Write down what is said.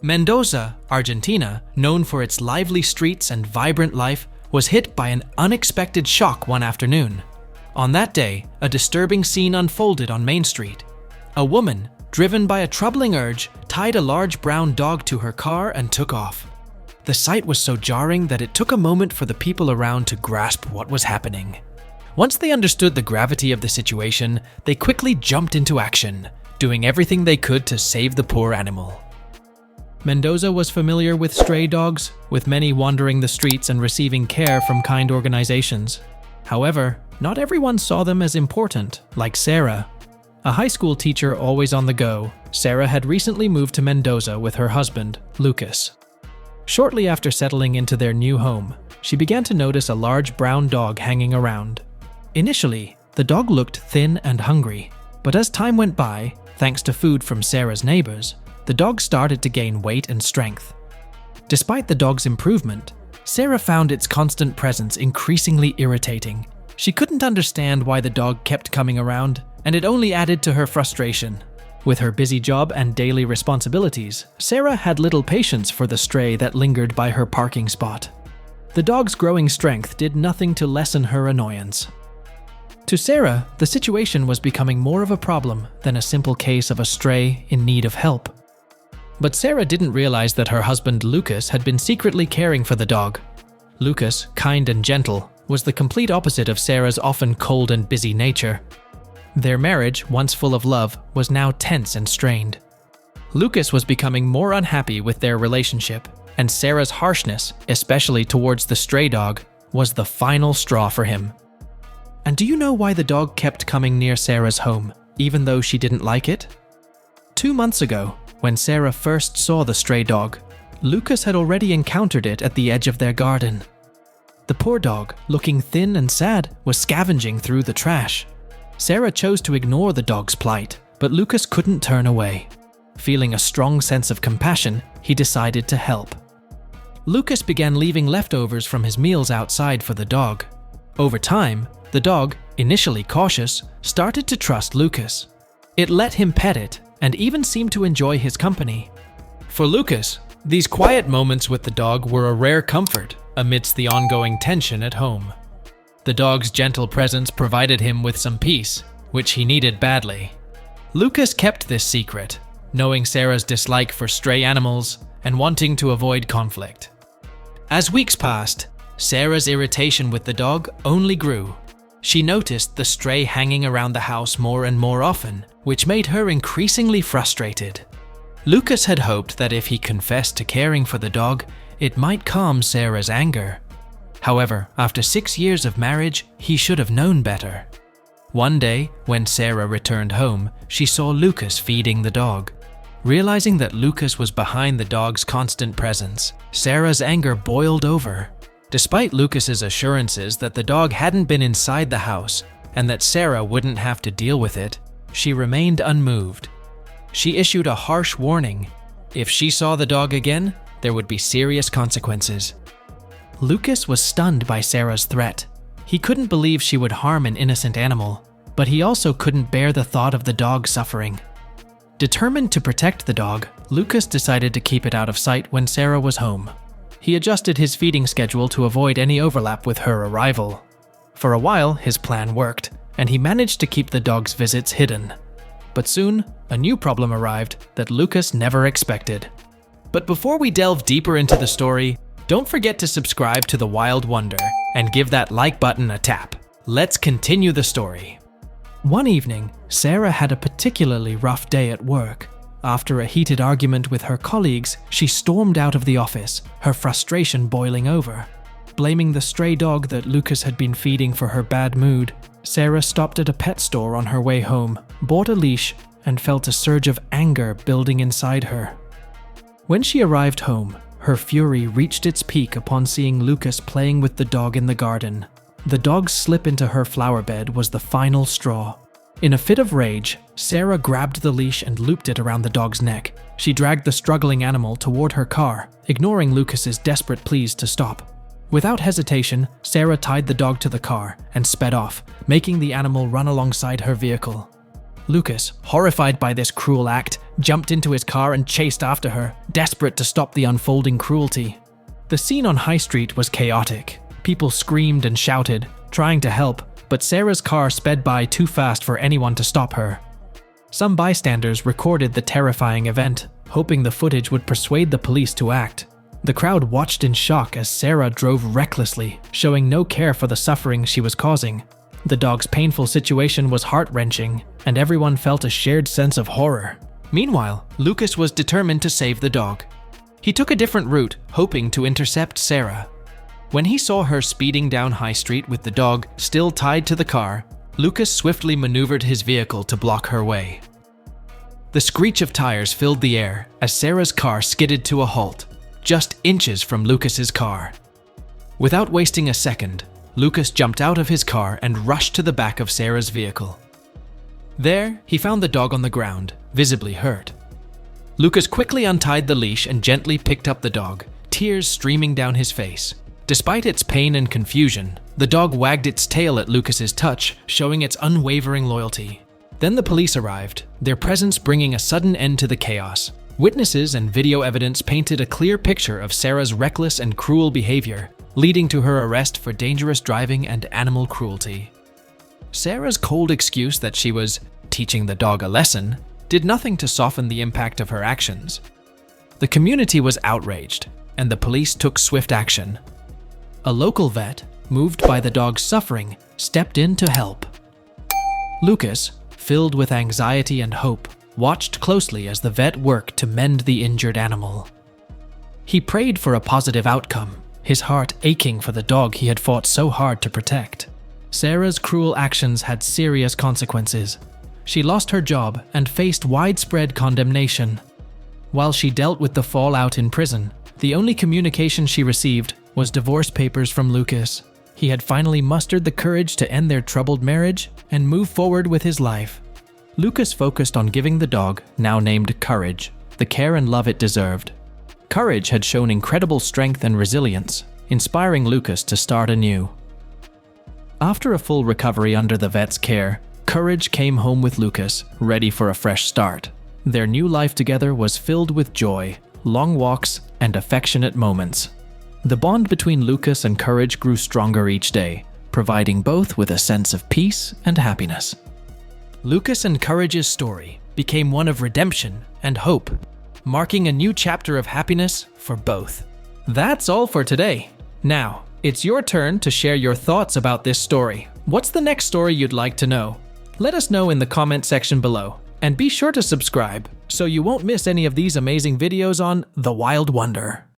Mendoza, Argentina, known for its lively streets and vibrant life, was hit by an unexpected shock one afternoon. On that day, a disturbing scene unfolded on Main Street. A woman, driven by a troubling urge, tied a large brown dog to her car and took off. The sight was so jarring that it took a moment for the people around to grasp what was happening. Once they understood the gravity of the situation, they quickly jumped into action, doing everything they could to save the poor animal. Mendoza was familiar with stray dogs, with many wandering the streets and receiving care from kind organizations. However, not everyone saw them as important, like Sarah. A high school teacher always on the go, Sarah had recently moved to Mendoza with her husband, Lucas. Shortly after settling into their new home, she began to notice a large brown dog hanging around. Initially, the dog looked thin and hungry, but as time went by, thanks to food from Sarah's neighbors, the dog started to gain weight and strength. Despite the dog's improvement, Sarah found its constant presence increasingly irritating. She couldn't understand why the dog kept coming around, and it only added to her frustration. With her busy job and daily responsibilities, Sarah had little patience for the stray that lingered by her parking spot. The dog's growing strength did nothing to lessen her annoyance. To Sarah, the situation was becoming more of a problem than a simple case of a stray in need of help. But Sarah didn't realize that her husband Lucas had been secretly caring for the dog. Lucas, kind and gentle, was the complete opposite of Sarah's often cold and busy nature. Their marriage, once full of love, was now tense and strained. Lucas was becoming more unhappy with their relationship, and Sarah's harshness, especially towards the stray dog, was the final straw for him. And do you know why the dog kept coming near Sarah's home, even though she didn't like it? 2 months ago, when Sarah first saw the stray dog, Lucas had already encountered it at the edge of their garden. The poor dog, looking thin and sad, was scavenging through the trash. Sarah chose to ignore the dog's plight, but Lucas couldn't turn away. Feeling a strong sense of compassion, he decided to help. Lucas began leaving leftovers from his meals outside for the dog. Over time, the dog, initially cautious, started to trust Lucas. It let him pet it and even seemed to enjoy his company. For Lucas, these quiet moments with the dog were a rare comfort amidst the ongoing tension at home. The dog's gentle presence provided him with some peace, which he needed badly. Lucas kept this secret, knowing Sarah's dislike for stray animals and wanting to avoid conflict. As weeks passed, Sarah's irritation with the dog only grew. She noticed the stray hanging around the house more and more often, which made her increasingly frustrated. Lucas had hoped that if he confessed to caring for the dog, it might calm Sarah's anger. However, after 6 years of marriage, he should have known better. One day, when Sarah returned home, she saw Lucas feeding the dog. Realizing that Lucas was behind the dog's constant presence, Sarah's anger boiled over. Despite Lucas's assurances that the dog hadn't been inside the house and that Sarah wouldn't have to deal with it, she remained unmoved. She issued a harsh warning. If she saw the dog again, there would be serious consequences. Lucas was stunned by Sarah's threat. He couldn't believe she would harm an innocent animal, but he also couldn't bear the thought of the dog suffering. Determined to protect the dog, Lucas decided to keep it out of sight when Sarah was home. He adjusted his feeding schedule to avoid any overlap with her arrival. For a while, his plan worked, and he managed to keep the dog's visits hidden. But soon, a new problem arrived that Lucas never expected. But before we delve deeper into the story, don't forget to subscribe to The Wild Wonder and give that like button a tap. Let's continue the story. One evening, Sarah had a particularly rough day at work. After a heated argument with her colleagues, she stormed out of the office, her frustration boiling over. Blaming the stray dog that Lucas had been feeding for her bad mood, Sarah stopped at a pet store on her way home, bought a leash, and felt a surge of anger building inside her. When she arrived home, her fury reached its peak upon seeing Lucas playing with the dog in the garden. The dog's slip into her flower bed was the final straw. In a fit of rage, Sarah grabbed the leash and looped it around the dog's neck. She dragged the struggling animal toward her car, ignoring Lucas's desperate pleas to stop. Without hesitation, Sarah tied the dog to the car and sped off, making the animal run alongside her vehicle. Lucas, horrified by this cruel act, jumped into his car and chased after her, desperate to stop the unfolding cruelty. The scene on High Street was chaotic. People screamed and shouted, trying to help, but Sarah's car sped by too fast for anyone to stop her. Some bystanders recorded the terrifying event, hoping the footage would persuade the police to act. The crowd watched in shock as Sarah drove recklessly, showing no care for the suffering she was causing. The dog's painful situation was heart-wrenching, and everyone felt a shared sense of horror. Meanwhile, Lucas was determined to save the dog. He took a different route, hoping to intercept Sarah. When he saw her speeding down High Street with the dog still tied to the car, Lucas swiftly maneuvered his vehicle to block her way. The screech of tires filled the air as Sarah's car skidded to a halt, just inches from Lucas's car. Without wasting a second, Lucas jumped out of his car and rushed to the back of Sarah's vehicle. There, he found the dog on the ground, visibly hurt. Lucas quickly untied the leash and gently picked up the dog, tears streaming down his face. Despite its pain and confusion, the dog wagged its tail at Lucas's touch, showing its unwavering loyalty. Then the police arrived, their presence bringing a sudden end to the chaos. Witnesses and video evidence painted a clear picture of Sarah's reckless and cruel behavior, leading to her arrest for dangerous driving and animal cruelty. Sarah's cold excuse that she was teaching the dog a lesson did nothing to soften the impact of her actions. The community was outraged, and the police took swift action. A local vet, moved by the dog's suffering, stepped in to help. Lucas, filled with anxiety and hope, watched closely as the vet worked to mend the injured animal. He prayed for a positive outcome, his heart aching for the dog he had fought so hard to protect. Sarah's cruel actions had serious consequences. She lost her job and faced widespread condemnation. While she dealt with the fallout in prison, the only communication she received was divorce papers from Lucas. He had finally mustered the courage to end their troubled marriage and move forward with his life. Lucas focused on giving the dog, now named Courage, the care and love it deserved. Courage had shown incredible strength and resilience, inspiring Lucas to start anew. After a full recovery under the vet's care, Courage came home with Lucas, ready for a fresh start. Their new life together was filled with joy, long walks, and affectionate moments. The bond between Lucas and Courage grew stronger each day, providing both with a sense of peace and happiness. Lucas and Courage's story became one of redemption and hope, marking a new chapter of happiness for both. That's all for today. Now, it's your turn to share your thoughts about this story. What's the next story you'd like to know? Let us know in the comment section below, and be sure to subscribe so you won't miss any of these amazing videos on The Wild Wonder.